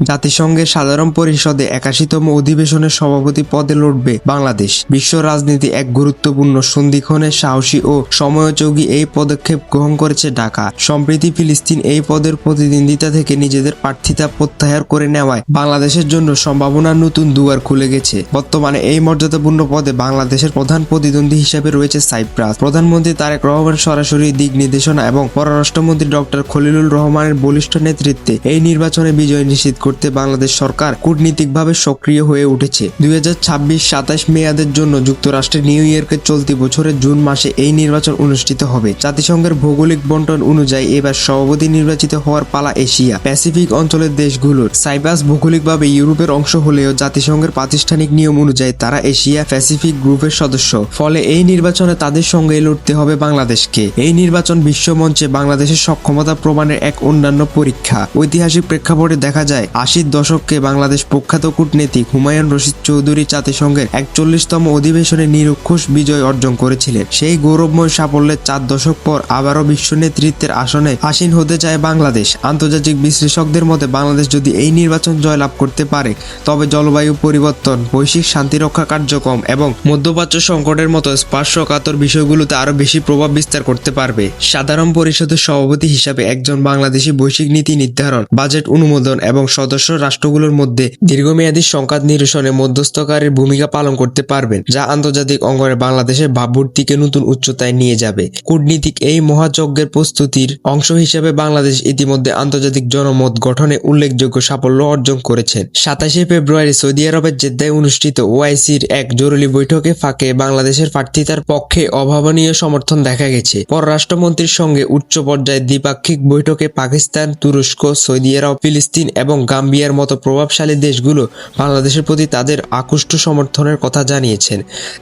জাতিসংঘের সাধারণ পরিষদে ৮১তম অধিবেশনের সভাপতি পদে লড়বে বাংলাদেশ। বিশ্ব রাজনীতি এক গুরুত্বপূর্ণ সন্ধিক্ষণে সাহসী ও সময়োপযোগী এই পদক্ষেপ গ্রহণ করেছে ঢাকা। সম্প্রতি ফিলিস্তিন এই পদের প্রতিদ্বন্দ্বিতা থেকে নিজেদের প্রার্থিতা প্রত্যাহার করে নেওয়ায় বাংলাদেশের জন্য সম্ভাবনার নতুন দুয়ার খুলে গেছে। বর্তমানে এই মর্যাদাপূর্ণ পদে বাংলাদেশের প্রধান প্রতিদ্বন্দ্বী হিসেবে রয়েছে সাইপ্রাস। প্রধানমন্ত্রী তারেক রহমান সরাসরি দিক নির্দেশনা এবং পররাষ্ট্রমন্ত্রী ডক্টর খলিলুর রহমানের বলিষ্ঠ নেতৃত্বে এই নির্বাচনে বিজয় নিশ্চিত করতে বাংলাদেশ সরকার কূটনীতিকভাবে সক্রিয় হয়ে উঠেছে। 2026-27 মেয়াদের জন্য যুক্তরাষ্ট্রের নিউ ইয়র্কের চলতি বছরের জুন মাসে এই নির্বাচন অনুষ্ঠিত হবে। জাতিসংঘের ভৌগোলিক বণ্টন অনুযায়ী এবার সভাপতি নির্বাচিত হওয়ার পালা এশিয়া প্যাসিফিক অঞ্চলের দেশগুলোর। সাইপ্রাস ভৌগোলিকভাবে ইউরোপের অংশ হলেও জাতিসংঘের প্রাতিষ্ঠানিক নিয়ম অনুযায়ী তারা এশিয়া প্যাসিফিক গ্রুপের সদস্য। ফলে এই নির্বাচনে তাদের সঙ্গে লড়তে হবে বাংলাদেশকে। এই নির্বাচন বিশ্বমঞ্চে বাংলাদেশের সক্ষমতা প্রমাণের এক অন্যান্য পরীক্ষা। ঐতিহাসিক প্রেক্ষাপটে দেখা যায় 80-র দশকে বাংলাদেশ প্রখ্যাত কূটনীতিক হুমায়ুন রশিদ চৌধুরী জাতিসংঘের 41তম অধিবেশনে নিরঙ্কুশ বিজয় অর্জন করেছিলেন। সেই গৌরবময় সাফল্যের 4 দশক পর আবারও বিশ্ব নেতৃত্বের আসনে আসীন হতে চায় বাংলাদেশ। আন্তর্জাতিক বিশ্লেষকদের মতে বাংলাদেশ যদি এই নির্বাচন জয়লাভ করতে পারে তবে জলবায়ু পরিবর্তন, বৈশ্বিক শান্তিরক্ষা কার্যক্রম এবং মধ্যপ্রাচ্য সংকটের মতো স্পর্শকাতর বিষয়গুলোতে আরও বেশি প্রভাব বিস্তার করতে পারবে। সাধারণ পরিষদের সভাপতি হিসাবে একজন বাংলাদেশি বৈশ্বিক নীতি নির্ধারণ, বাজেট অনুমোদন এবং সদস্য রাষ্ট্রগুলোর মধ্যে দীর্ঘমেয়াদী সংঘাত নিরসনে মধ্যস্থকারীর ভূমিকা পালন করতে পারবেন, যা আন্তর্জাতিক অঙ্গনে বাংলাদেশের ভাবমূর্তিকে নতুন উচ্চতায় নিয়ে যাবে। কূটনীতিক এই মহাযজ্ঞের প্রস্তুতির অংশ হিসেবে বাংলাদেশ ইতিমধ্যে আন্তর্জাতিক জনমত গঠনে উল্লেখযোগ্য সাফল্য অর্জন করেছেন। 27শে ফেব্রুয়ারি সৌদি আরবের জেদ্দায় অনুষ্ঠিত ওআইসির এক জরুরি বৈঠকে ফাঁকে বাংলাদেশের প্রার্থিতার পক্ষে অভাবনীয় সমর্থন দেখা গেছে। পররাষ্ট্রমন্ত্রীর সঙ্গে উচ্চ পর্যায়ের দ্বিপাক্ষিক বৈঠকে পাকিস্তান, তুরস্ক, সৌদি আরব, ফিলিস্তিন এবং গাম্বিয়ার মতো প্রভাবশালী দেশগুলো বাংলাদেশের প্রতি তাদের আকৃষ্ট সমর্থনের কথা জানিয়েছেন।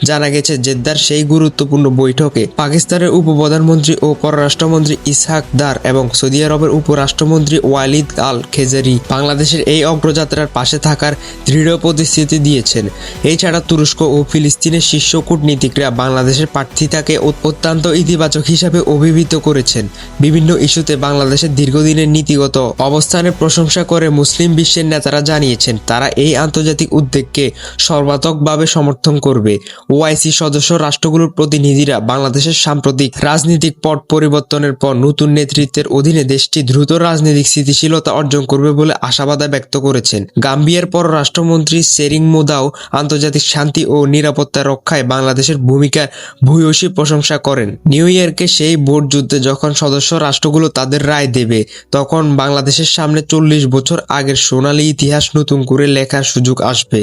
জানা গেছে জেদ্দার সেই গুরুত্বপূর্ণ বৈঠকে পাকিস্তানের উপপ্রধানমন্ত্রী ও পররাষ্ট্রমন্ত্রী ইসহাক দার এবং সৌদি আরবের উপরাষ্ট্রমন্ত্রী ওয়ালিদ আল খেজারি বাংলাদেশের এই অগ্রযাত্রার পাশে থাকার দৃঢ় প্রতিশ্রুতি দিয়েছেন। এছাড়া তুরস্ক ও ফিলিস্তিনের শীর্ষ কূটনীতিকরা বাংলাদেশের প্রার্থিতাকে অত্যন্ত ইতিবাচক হিসাবে অভিহিত করেছেন। বিভিন্ন ইস্যুতে বাংলাদেশের দীর্ঘদিনের নীতিগত অবস্থানের প্রশংসা করে মুসলিম বিশ্বের নেতারা জানিয়েছেন তারা এই আন্তর্জাতিক উদ্যোগকে সর্বাত্মকভাবে সমর্থন করবে। ওআইসি সদস্য রাষ্ট্রগুলোর প্রতিনিধিরা বাংলাদেশের সাম্প্রতিক রাজনৈতিক পট পরিবর্তনের পর নতুন নেতৃত্বের অধীনে দেশটি দ্রুত রাজনৈতিক স্থিতিশীলতা অর্জন করবে বলে আশাবাদ ব্যক্ত করেছেন। গাম্বিয়ার পররাষ্ট্রমন্ত্রী সেরিং মোদাও আন্তর্জাতিক শান্তি ও নিরাপত্তা রক্ষায় বাংলাদেশের ভূমিকার ভূয়সী প্রশংসা করেন। নিউ ইয়র্কে সেই ভোট যুদ্ধে যখন সদস্য রাষ্ট্রগুলো তাদের রায় দেবে তখন বাংলাদেশের সামনে 40 বছর আগের সোনালী ইতিহাস নতুন করে লেখার সুযোগ আসবে।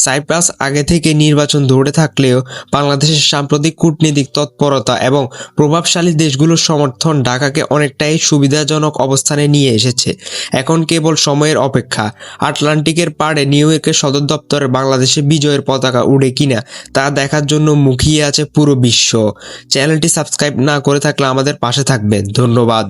সাইপ্রাস আগে থেকে নির্বাচন ধরে থাকলেও বাংলাদেশের সাম্প্রতিক কূটনীতিক তৎপরতা এবং প্রভাবশালী দেশগুলোর সমর্থন ঢাকাকে অনেকটাই সুবিধাজনক অবস্থানে নিয়ে এসেছে। এখন কেবল সময়ের অপেক্ষা। আটলান্টিকের পাড়ে নিউ ইয়র্কের সদর দপ্তরে বাংলাদেশে বিজয়ের পতাকা উড়ে কিনা তা দেখার জন্য মুখিয়ে আছে পুরো বিশ্ব। চ্যানেলটি সাবস্ক্রাইব না করে থাকলে আমাদের পাশে থাকবেন। ধন্যবাদ।